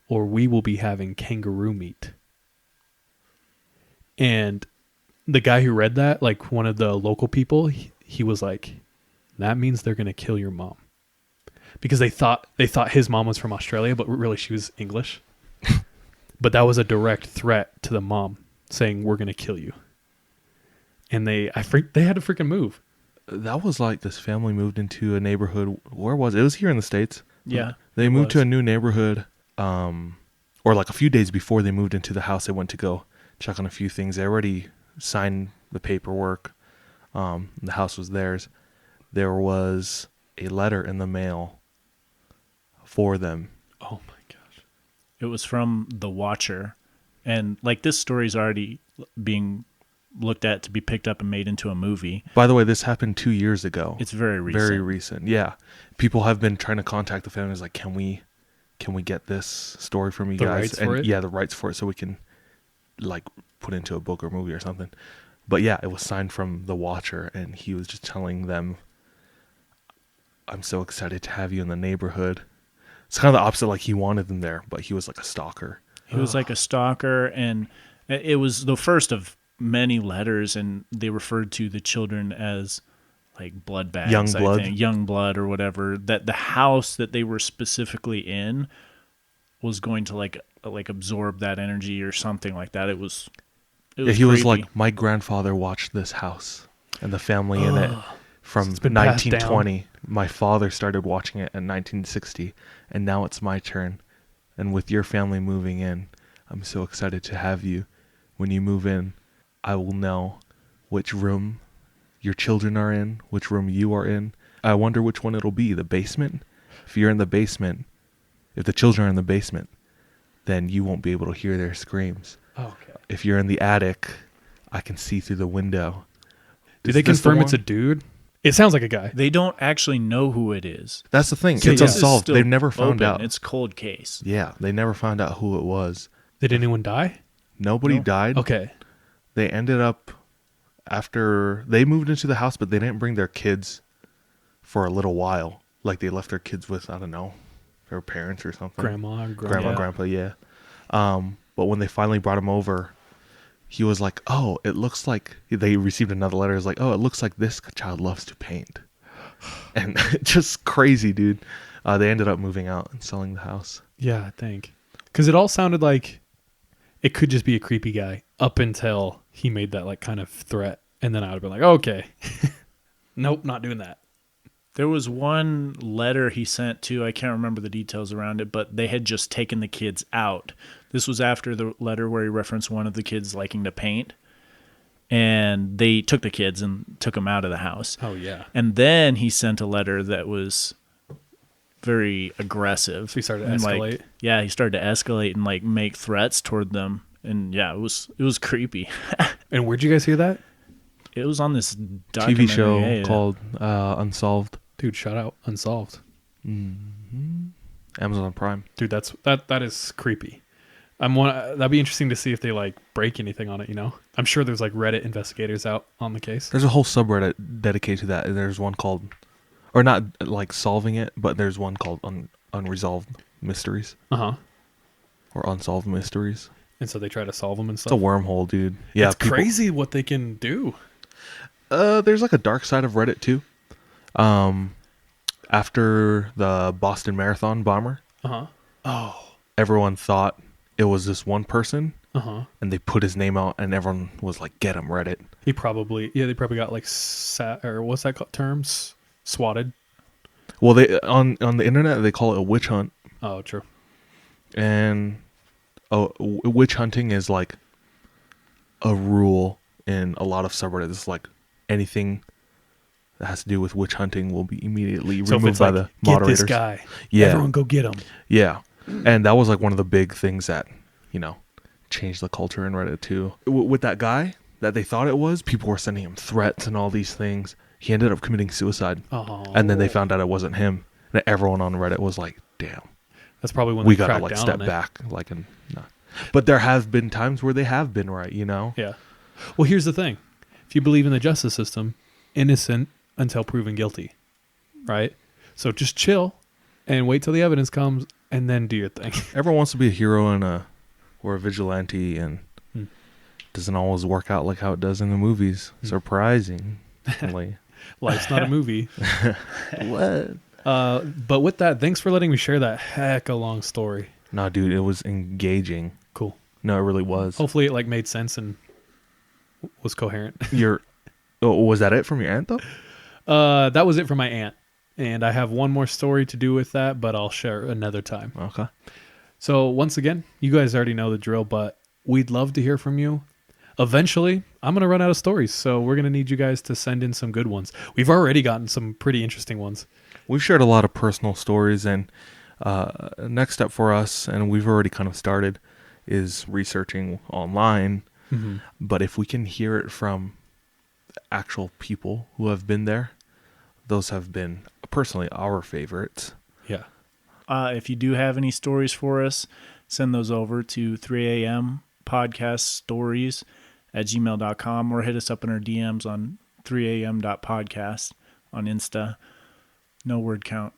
Or we will be having kangaroo meat. And the guy who read that, like one of the local people, he was like, that means they're going to kill your mom. Because they thought his mom was from Australia, but really she was English. But that was a direct threat to the mom, saying, we're going to kill you. And they had to freaking move. That was like this family moved into a neighborhood. Where was it? It was here in the States. Yeah. They moved to a new neighborhood, or like a few days before they moved into the house, they went to go check on a few things. They already signed the paperwork. The house was theirs. There was a letter in the mail for them. Oh my gosh. It was from the Watcher. And like this story's already being looked at to be picked up and made into a movie. By the way, this happened 2 years ago. It's very recent. Very recent. Yeah. People have been trying to contact the families like, can we get this story from you the guys? Rights for it? Yeah, the rights for it so we can like put into a book or movie or something. But yeah, it was signed from the Watcher and he was just telling them, I'm so excited to have you in the neighborhood. It's kind of the opposite, like he wanted them there, but he was like a stalker. He was like a stalker, and it was the first of many letters, and they referred to the children as like bloodbaths, young blood or whatever. That the house that they were specifically in was going to like absorb that energy or something like that. It was he creepy. was like, my grandfather watched this house and the family in it from 1920. My father started watching it in 1960, and now it's my turn. And with your family moving in, I'm so excited to have you. When you move in, I will know which room your children are in, which room you are in. I wonder which one it'll be. The basement? If you're in the basement, if the children are in the basement, then you won't be able to hear their screams. Okay. If you're in the attic, I can see through the window. Do they confirm it's a dude? It sounds like a guy. They don't actually know who it is. That's the thing. So it's unsolved. They've never found out. It's cold case. Yeah, they never found out who it was. Did anyone die? Nobody died. Okay. They ended up, after they moved into the house, but they didn't bring their kids for a little while. Like they left their kids with, I don't know, their parents or something. Grandma, grandpa, yeah. But when they finally brought him over, he was like, oh, it looks like, they received another letter. It was like, oh, it looks like this child loves to paint. And just crazy, dude. They ended up moving out and selling the house. Yeah, I think. Because it all sounded like it could just be a creepy guy up until he made that like kind of threat. And then I would have been like, okay, nope, not doing that. There was one letter he sent to, I can't remember the details around it, but they had just taken the kids out. This was after the letter where he referenced one of the kids liking to paint. And they took the kids and took them out of the house. Oh, yeah. And then he sent a letter that was very aggressive. So he started to escalate? He started to escalate and like make threats toward them. And yeah, it was creepy. And where'd you guys hear that? It was on this TV documentary. show Yeah. called Unsolved. Dude, shout out Unsolved. Amazon Prime. Dude, that is creepy. That'd be interesting to see if they like break anything on it. You know, I'm sure there's like Reddit investigators out on the case. There's a whole subreddit dedicated to that. There's one called, or not like solving it, but there's one called Unresolved Mysteries Or Unsolved Mysteries. And so they try to solve them and It's stuff. a wormhole, dude. Yeah, it's crazy what they can do. There's like a dark side of Reddit too. After the Boston Marathon bomber, everyone thought it was this one person, and they put his name out, and everyone was like, "Get him, Reddit." They probably got like or what's that called? Terms swatted. Well, they on the internet they call it a witch hunt, Oh, true. and witch hunting is like a rule in a lot of subreddits. It's like anything that has to do with witch hunting will be immediately So if removed it's by like, the get moderators. this guy. Yeah. Everyone go get him. Yeah, and that was like one of the big things that changed the culture in Reddit too. With that guy that they thought it was, people were sending him threats and all these things. He ended up committing suicide, and then they found out it wasn't him. And everyone on Reddit was like, "Damn, That's probably when we they gotta cracked like down step on it. back." Like, but there have been times where they have been right. Yeah. Well, here's the thing: if you believe in the justice system, innocent until proven guilty, right? So just chill and wait till the evidence comes, and then do your thing. Everyone wants to be a hero or a vigilante, and doesn't always work out like how it does in the movies. Surprisingly. Life's not a movie. What? But with that, thanks for letting me share that heck a long story. No, dude, it was engaging. Cool. No, it really was. Hopefully, it like made sense and was coherent. Was that it from your aunt though? That was it for my aunt, and I have one more story to do with that, but I'll share another time. Okay. So once again, you guys already know the drill, but we'd love to hear from you. Eventually, I'm going to run out of stories, so we're going to need you guys to send in some good ones. We've already gotten some pretty interesting ones. We've shared a lot of personal stories, and next step for us, and we've already kind of started, is researching online. Mm-hmm. But if we can hear it from actual people who have been there, those have been personally our favorites. Yeah. If you do have any stories for us, send those over to 3 a.m. podcast stories at gmail.com or hit us up in our DMs on 3am.podcast on Insta. No word count.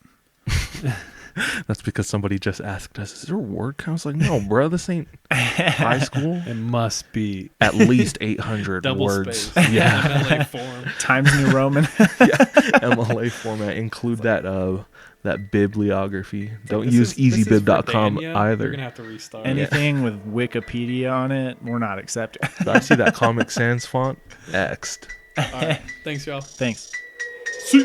That's because somebody just asked us, is there a word count? I was like, no, bro, this ain't high school. It must be At least 800 double words. space. Yeah. MLA form. Times New Roman. MLA format. Include that bibliography. Don't use easybib.com You're either. going to have to restart. Anything with Wikipedia on it, we're not accepting. I see that Comic Sans font. X'd. All right. Thanks, y'all. Thanks. See.